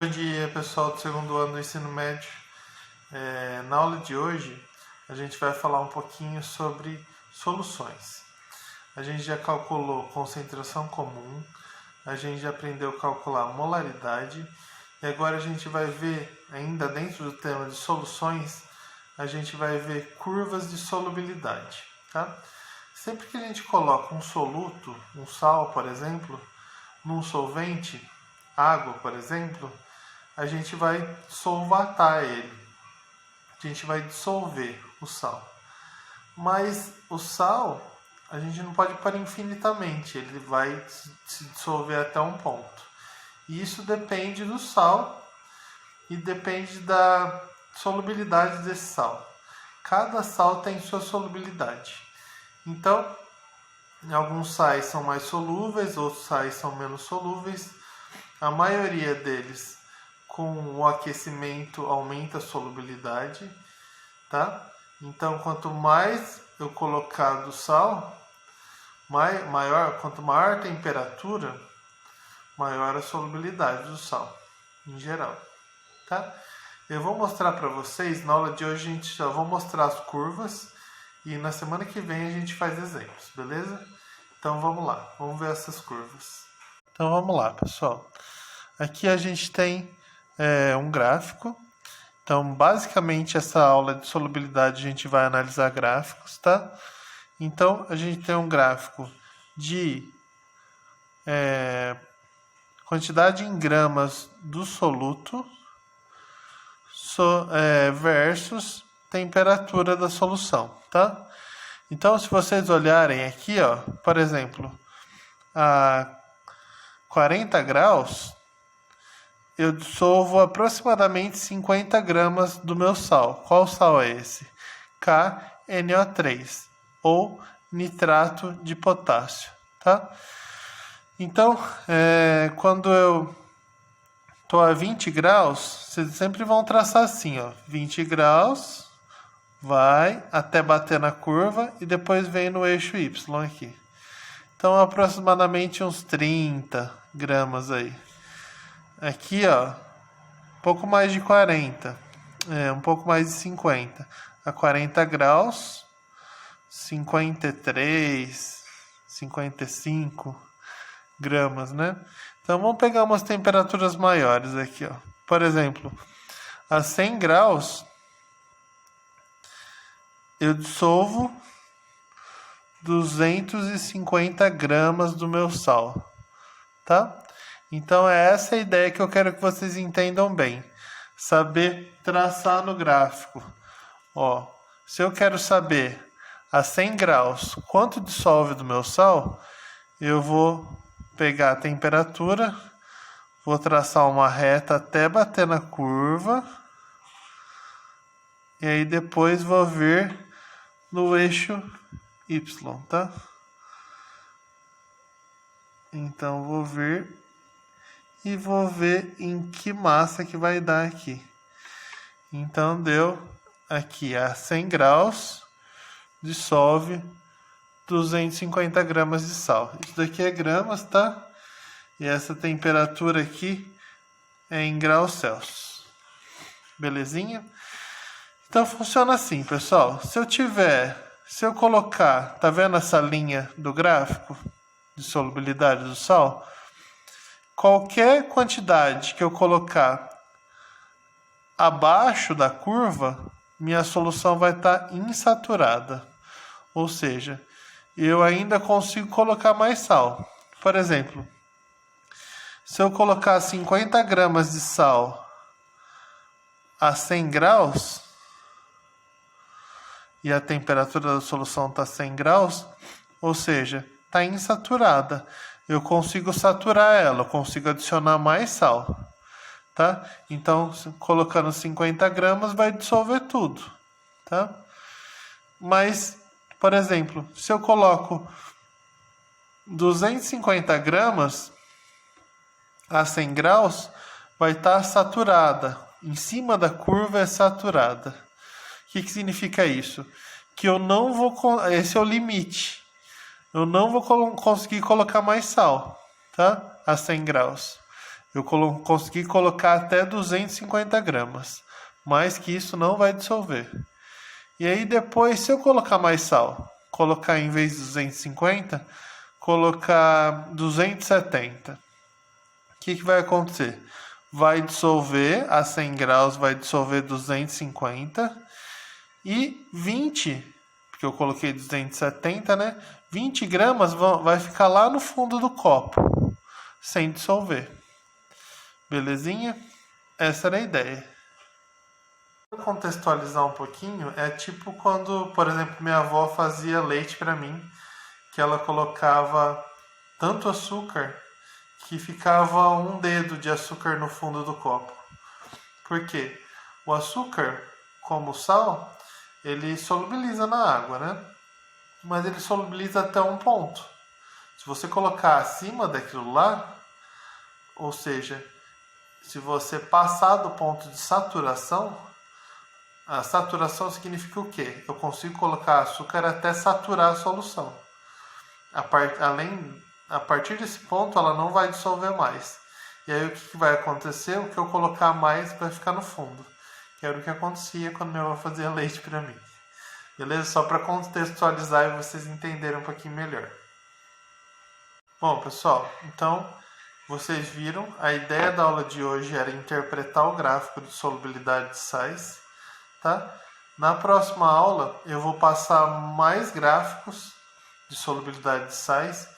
Bom dia, pessoal do segundo ano do ensino médio. Na aula de hoje a gente vai falar um pouquinho sobre soluções. A gente já calculou concentração comum, a gente já aprendeu a calcular molaridade e agora a gente vai ver, ainda dentro do tema de soluções, a gente vai ver curvas de solubilidade. Tá? Sempre que a gente coloca um soluto, um sal, por exemplo, num solvente, água, por exemplo, a gente vai solvatar ele. A gente vai dissolver o sal. Mas o sal, a gente não pode pôr infinitamente. Ele vai se dissolver até um ponto. E isso depende do sal e depende da solubilidade desse sal. Cada sal tem sua solubilidade. Então, alguns sais são mais solúveis, outros sais são menos solúveis. A maioria deles, com o aquecimento, aumenta a solubilidade, tá? Então, quanto mais eu colocar do sal, quanto maior a temperatura, maior a solubilidade do sal, em geral, tá? Eu vou mostrar para vocês, na aula de hoje a gente já vai mostrar as curvas e na semana que vem a gente faz exemplos, beleza? Então vamos lá, vamos ver essas curvas. Então vamos lá, pessoal. Aqui a gente tem um gráfico. Então, basicamente, essa aula de solubilidade a gente vai analisar gráficos, tá? Então, a gente tem um gráfico de quantidade em gramas do soluto versus temperatura da solução, tá? Então, se vocês olharem aqui, ó, por exemplo, a 40 graus, eu dissolvo aproximadamente 50 gramas do meu sal. Qual sal é esse? KNO3, ou nitrato de potássio, tá? Então, quando eu estou a 20 graus, vocês sempre vão traçar assim, ó, 20 graus, vai até bater na curva e depois vem no eixo Y aqui. Então, aproximadamente uns 30 gramas aí. Aqui, ó, um pouco mais de 40, um pouco mais de 50. A 40 graus, 53, 55 gramas, né? Então, vamos pegar umas temperaturas maiores aqui, ó. Por exemplo, a 100 graus, eu dissolvo 250 gramas do meu sal, tá? Então, é essa a ideia que eu quero que vocês entendam bem. Saber traçar no gráfico. Ó, se eu quero saber a 100 graus quanto dissolve do meu sal, eu vou pegar a temperatura, vou traçar uma reta até bater na curva, e aí depois vou vir no eixo Y, tá? Então, vou vir e vou ver em que massa que vai dar aqui. Então, deu aqui a 100 graus, dissolve 250 gramas de sal. Isso daqui é gramas, tá? E essa temperatura aqui é em graus Celsius. Belezinha? Então, funciona assim, pessoal. Se eu colocar, tá vendo essa linha do gráfico de solubilidade do sal? Qualquer quantidade que eu colocar abaixo da curva, minha solução vai estar insaturada. Ou seja, eu ainda consigo colocar mais sal. Por exemplo, se eu colocar 50 gramas de sal a 100 graus, e a temperatura da solução está 100 graus, ou seja, está insaturada. Eu consigo saturar ela, eu consigo adicionar mais sal, tá? Então, colocando 50 gramas vai dissolver tudo, tá? Mas, por exemplo, se eu coloco 250 gramas a 100 graus, vai estar saturada. Em cima da curva é saturada. O que significa isso? Que eu não vou... Esse é o limite. Eu não vou conseguir colocar mais sal, tá? A 100 graus. Eu consegui colocar até 250 gramas. Mais que isso não vai dissolver. E aí depois, se eu colocar mais sal, colocar em vez de 250, colocar 270. O que vai acontecer? Vai dissolver a 100 graus, vai dissolver 250 e 20, porque eu coloquei 270, né? 20 gramas vai ficar lá no fundo do copo, sem dissolver. Belezinha? Essa era a ideia. Para contextualizar um pouquinho, é tipo quando, por exemplo, minha avó fazia leite para mim, que ela colocava tanto açúcar que ficava um dedo de açúcar no fundo do copo. Por quê? O açúcar, como o sal, ele solubiliza na água, né? Mas ele solubiliza até um ponto. Se você colocar acima daquilo lá, ou seja, se você passar do ponto de saturação, a saturação significa o quê? Eu consigo colocar açúcar até saturar a solução. A partir desse ponto, ela não vai dissolver mais. E aí o que vai acontecer? O que eu colocar mais vai ficar no fundo. Que era o que acontecia quando minha avó fazia leite para mim. Beleza? Só para contextualizar e vocês entenderem um pouquinho melhor. Bom, pessoal, então vocês viram, a ideia da aula de hoje era interpretar o gráfico de solubilidade de sais, tá? Na próxima aula eu vou passar mais gráficos de solubilidade de sais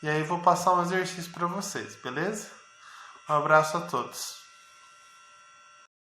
e aí vou passar um exercício para vocês, beleza? Um abraço a todos.